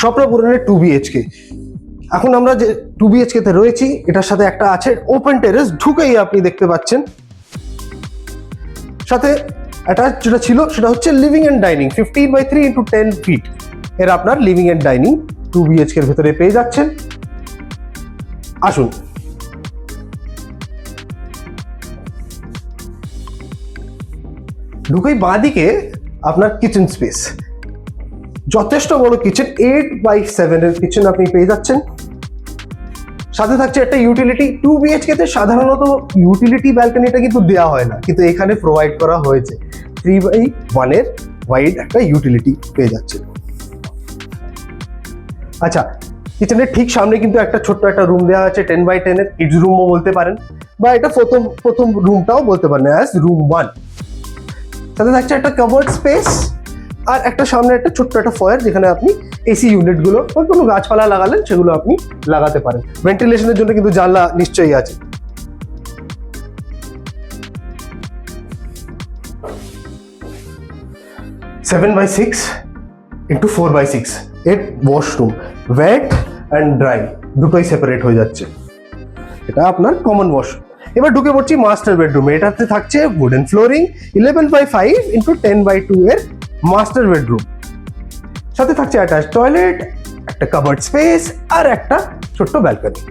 স্বপ্নপুরনের 2 BHK। এখন আমরা যে 2 BHK তে রয়েছি, এটার সাথে একটা আছে ওপেন টেরেস, ঢুকেই আপনি দেখতে পাচ্ছেন। সাথে অ্যাটাচ যেটা ছিল সেটা হচ্ছে লিভিং এন্ড ডাইনিং, 15/3 × 10 ফিট এর আপনার লিভিং এন্ড ডাইনিং 2 BHK এর ভেতরে পেয়ে যাচ্ছেন। আসুন, ঢুকেই বাঁদিকে আপনার কিচেন স্পেস, যথেষ্ট বড় কিচেন, 8/7 এর কিচেন আপনি পেয়ে যাচ্ছেন। সাথে থাকছে একটা ইউটিলিটি। 2 BHK তে সাধারণত ইউটিলিটি ব্যালকনিটা কিন্তু দেওয়া হয় না, কিন্তু এখানে প্রোভাইড করা হয়েছে। 3/1 এর ওয়াইড একটা ইউটিলিটি পেয়ে যাচ্ছে। আচ্ছা, কিচেনের ঠিক সামনে কিন্তু একটা ছোট্ট একটা রুম দেওয়া আছে, 10/10 এর, কিডস রুমও বলতে পারেন, বা এটা প্রথম রুমটাও বলতে পারেন অ্যাজ রুম 1। সাথে থাকছে একটা কাভার্ড স্পেস, আর একটা সামনে একটা ছোট্ট একটা ফয়ার, যেখানে আপনি এসি ইউনিটগুলো বা কোনো গাছপালা লাগালেন সেগুলো আপনি লাগাতে পারেন। ভেন্টিলেশনের জন্য কিন্তু জানলা নিশ্চয়ই আছে। সেভেন বাই 6 × 4/6 এর ওয়াশরুম, ওয়েট অ্যান্ড ড্রাই দুটোই সেপারেট হয়ে যাচ্ছে। এটা আপনার কমন ওয়াশরুম। এবার ঢুকে পড়ছি মাস্টার বেডরুমে। এটাতে থাকছে উডেন ফ্লোরিং, 11/5 × 10/2 এর মাস্টার বেডরুম। সাথে থাকছে অ্যাটাচ টয়লেট, একটা কাভার্ড স্পেস, আর একটা ছোট্ট ব্যালকনি।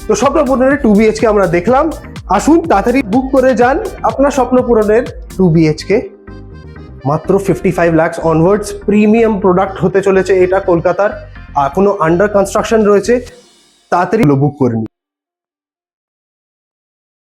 তো স্বপ্নপুরনের 2 BHK আমরা দেখলাম। আসুন তাড়াতাড়ি বুক করে যান আপনার স্বপ্নপুরনের 2 BHK। মাত্র 55 লাখ অনওয়ার্ডস, প্রিমিয়াম প্রোডাক্ট হতে চলেছে এটা কলকাতার। এখনো আন্ডার কনস্ট্রাকশন রয়েছে, তাড়াতাড়ি বুক করে নিন।